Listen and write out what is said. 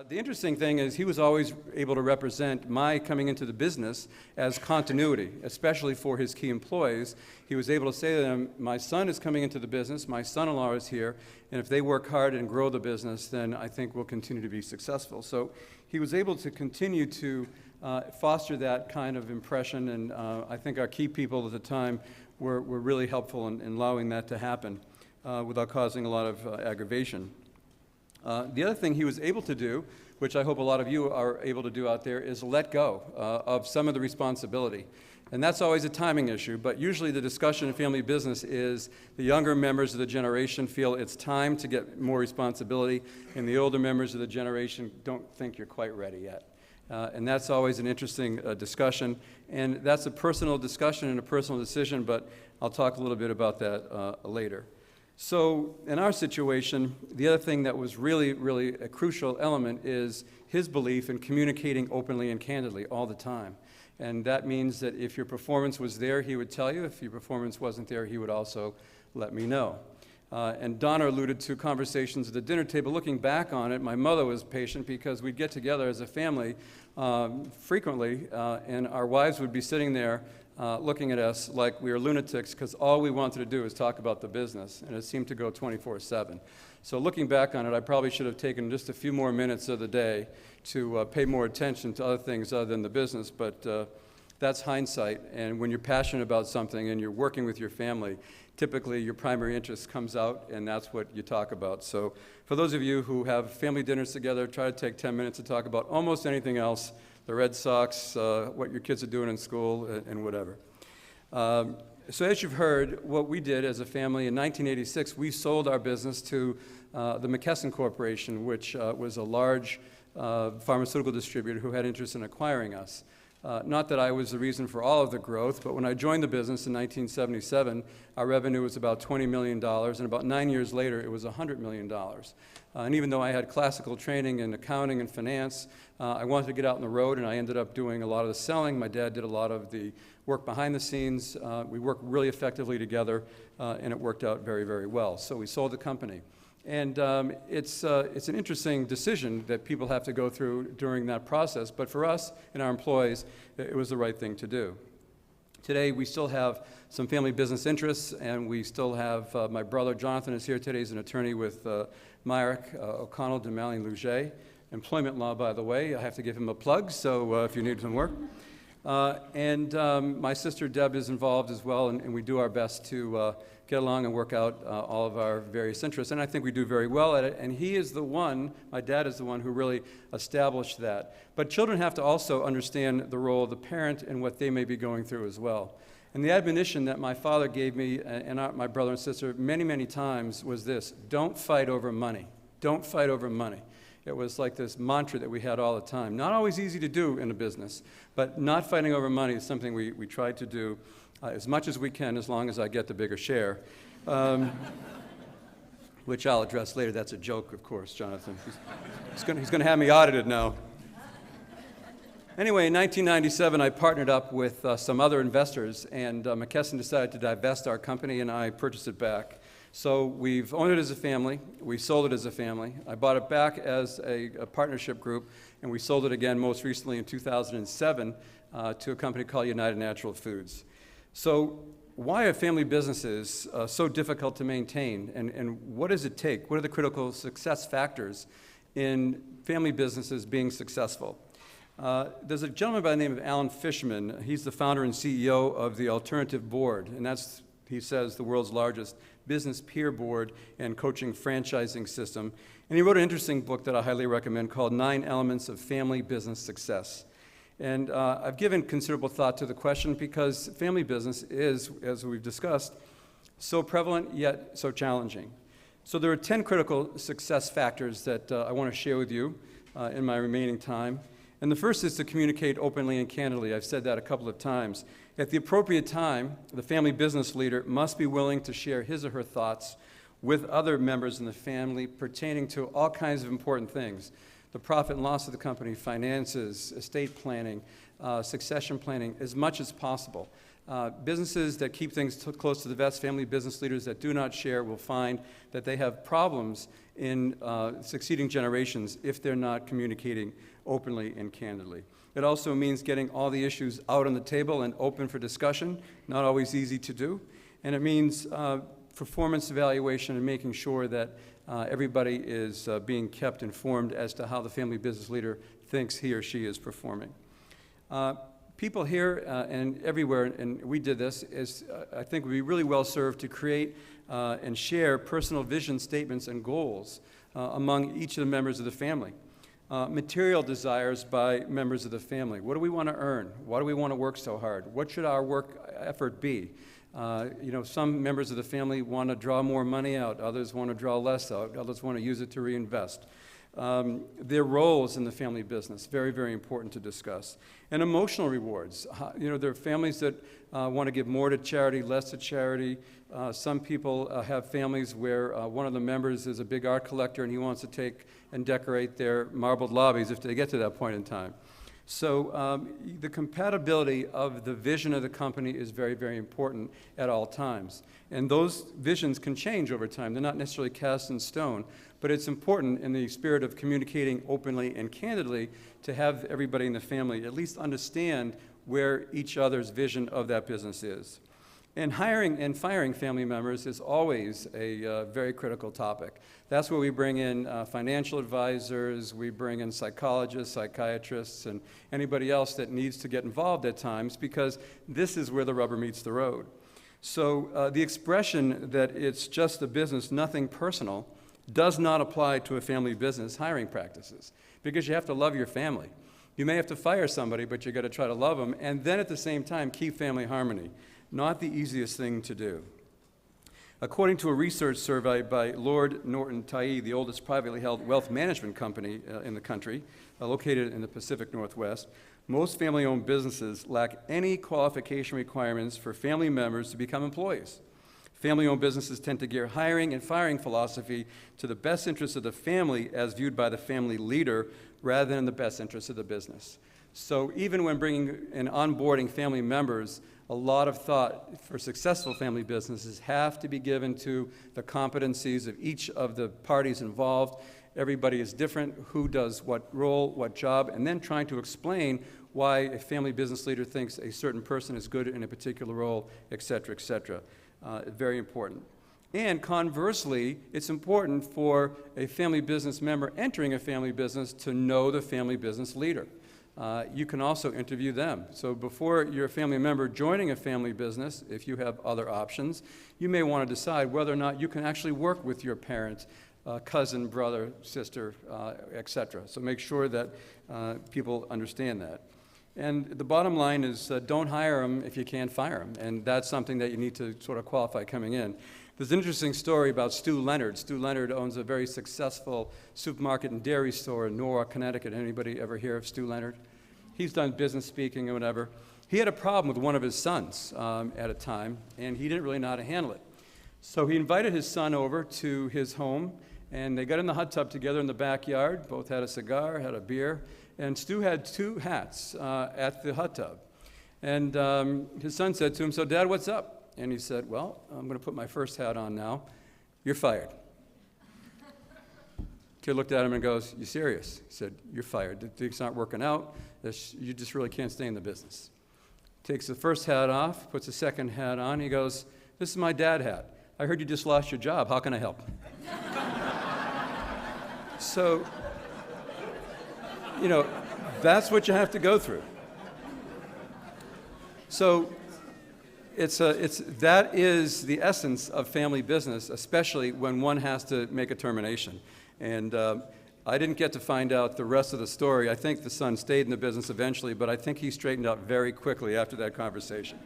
The interesting thing is he was always able to represent my coming into the business as continuity, especially for his key employees. He was able to say to them, my son is coming into the business, my son-in-law is here, and if they work hard and grow the business, then I think we'll continue to be successful. So he was able to continue to foster that kind of impression, and I think our key people at the time were really helpful in allowing that to happen without causing a lot of aggravation. The other thing he was able to do, which I hope a lot of you are able to do out there, is let go of some of the responsibility. And that's always a timing issue, but usually the discussion in family business is the younger members of the generation feel it's time to get more responsibility, and the older members of the generation don't think you're quite ready yet. And that's always an interesting discussion, and that's a personal discussion and a personal decision, but I'll talk a little bit about that later. So in our situation, the other thing that was really a crucial element is his belief in communicating openly and candidly all the time. And that means that if your performance was there, he would tell you. If your performance wasn't there, he would also let me know. And Donna alluded to conversations at the dinner table. Looking back on it, my mother was patient because we'd get together as a family frequently, and our wives would be sitting there looking at us like we were lunatics because all we wanted to do was talk about the business, and it seemed to go 24/7. So looking back on it, I probably should have taken just a few more minutes of the day to pay more attention to other things other than the business, but that's hindsight. And when you're passionate about something and you're working with your family, typically your primary interest comes out, and that's what you talk about. So for those of you who have family dinners together, try to take 10 minutes to talk about almost anything else, the Red Sox, what your kids are doing in school, and whatever. So as you've heard, what we did as a family in 1986, we sold our business to the McKesson Corporation, which was a large pharmaceutical distributor who had interest in acquiring us. Not that I was the reason for all of the growth, but when I joined the business in 1977, our revenue was about $20 million, and about 9 years later, it was $100 million. And even though I had classical training in accounting and finance, I wanted to get out on the road, and I ended up doing a lot of the selling. My dad did a lot of the work behind the scenes. We worked really effectively together, and it worked out very well. So we sold the company. And it's an interesting decision that people have to go through during that process, but for us and our employees, it was the right thing to do. Today, we still have some family business interests, and we still have my brother Jonathan is here today. He's an attorney with Marc, O'Connell, DeMalley, and Luget. Employment law, by the way, I have to give him a plug, so if you need some work. And my sister Deb is involved as well, and we do our best to get along and work out all of our various interests, and I think we do very well at it, and he is the one, my dad is the one who really established that. But children have to also understand the role of the parent and what they may be going through as well. And the admonition that my father gave me and my brother and sister many times was this: don't fight over money. Don't fight over money. It was like this mantra that we had all the time. Not always easy to do in a business, but not fighting over money is something we try to do as much as we can, as long as I get the bigger share, which I'll address later. That's a joke, of course, Jonathan. He's going to have me audited now. Anyway, in 1997, I partnered up with some other investors, and McKesson decided to divest our company, and I purchased it back. So we've owned it as a family, we sold it as a family. I bought it back as a partnership group, and we sold it again most recently in 2007 to a company called United Natural Foods. So why are family businesses so difficult to maintain, and what does it take? What are the critical success factors in family businesses being successful? There's a gentleman by the name of Alan Fishman. He's the founder and CEO of the Alternative Board, and that's, he says, the world's largest business peer board and coaching franchising system. And he wrote an interesting book that I highly recommend called 9 Elements of Family Business Success. And I've given considerable thought to the question because family business is, as we've discussed, so prevalent yet so challenging. So there are 10 critical success factors that I want to share with you in my remaining time. And the first is to communicate openly and candidly. I've said that a couple of times. At the appropriate time, the family business leader must be willing to share his or her thoughts with other members in the family pertaining to all kinds of important things: the profit and loss of the company, finances, estate planning, succession planning, as much as possible. Businesses that keep things close to the vest, family business leaders that do not share will find that they have problems in succeeding generations if they're not communicating openly and candidly. It also means getting all the issues out on the table and open for discussion, not always easy to do. And it means performance evaluation and making sure that everybody is being kept informed as to how the family business leader thinks he or she is performing. People here and everywhere, and we did this, is I think would be really well served to create and share personal vision statements and goals among each of the members of the family. Material desires by members of the family. What do we want to earn? Why do we want to work so hard? What should our work effort be? Some members of the family want to draw more money out. Others want to draw less out. Others want to use it to reinvest. Their roles in the family business, very, very important to discuss. And emotional rewards. There are families that want to give more to charity, less to charity. Some people have families where one of the members is a big art collector and he wants to take and decorate their marbled lobbies if they get to that point in time. So the compatibility of the vision of the company is very, very important at all times. And those visions can change over time. They're not necessarily cast in stone, but it's important in the spirit of communicating openly and candidly to have everybody in the family at least understand where each other's vision of that business is. And hiring and firing family members is always a very critical topic. That's where we bring in financial advisors, we bring in psychologists, psychiatrists, and anybody else that needs to get involved at times, because this is where the rubber meets the road. So the expression that it's just a business, nothing personal, does not apply to a family business hiring practices, because you have to love your family. You may have to fire somebody, but you've got to try to love them, and then at the same time keep family harmony. Not the easiest thing to do. According to a research survey by Lord Norton Tye, the oldest privately held wealth management company in the country, located in the Pacific Northwest, most family-owned businesses lack any qualification requirements for family members to become employees. Family-owned businesses tend to gear hiring and firing philosophy to the best interests of the family as viewed by the family leader rather than the best interests of the business. So even when bringing and onboarding family members, a lot of thought for successful family businesses have to be given to the competencies of each of the parties involved. Everybody is different, who does what role, what job, and then trying to explain why a family business leader thinks a certain person is good in a particular role, et cetera, et cetera. Very important. And conversely, it's important for a family business member entering a family business to know the family business leader. You can also interview them. So before you're a family member joining a family business, if you have other options, you may want to decide whether or not you can actually work with your parent, cousin, brother, sister, etc. So make sure that people understand that. And the bottom line is don't hire them if you can't fire them. And that's something that you need to sort of qualify coming in. There's an interesting story about Stu Leonard. Stu Leonard owns a very successful supermarket and dairy store in Norwalk, Connecticut. Anybody ever hear of Stu Leonard? He's done business speaking or whatever. He had a problem with one of his sons at a time, and he didn't really know how to handle it. So he invited his son over to his home, and they got in the hot tub together in the backyard. Both had a cigar, had a beer, and Stu had 2 hats at the hot tub. And his son said to him, "So, Dad, what's up?" And he said, "Well, I'm going to put my first hat on now. You're fired." Kid looked at him and goes, "You serious?" He said, "You're fired. Things aren't working out. You just really can't stay in the business." Takes the first hat off, puts the second hat on. He goes, "This is my dad hat. I heard you just lost your job. How can I help?" So, that's what you have to go through. So, that is the essence of family business, especially when one has to make a termination. And I didn't get to find out the rest of the story. I think the son stayed in the business eventually, but I think he straightened out very quickly after that conversation.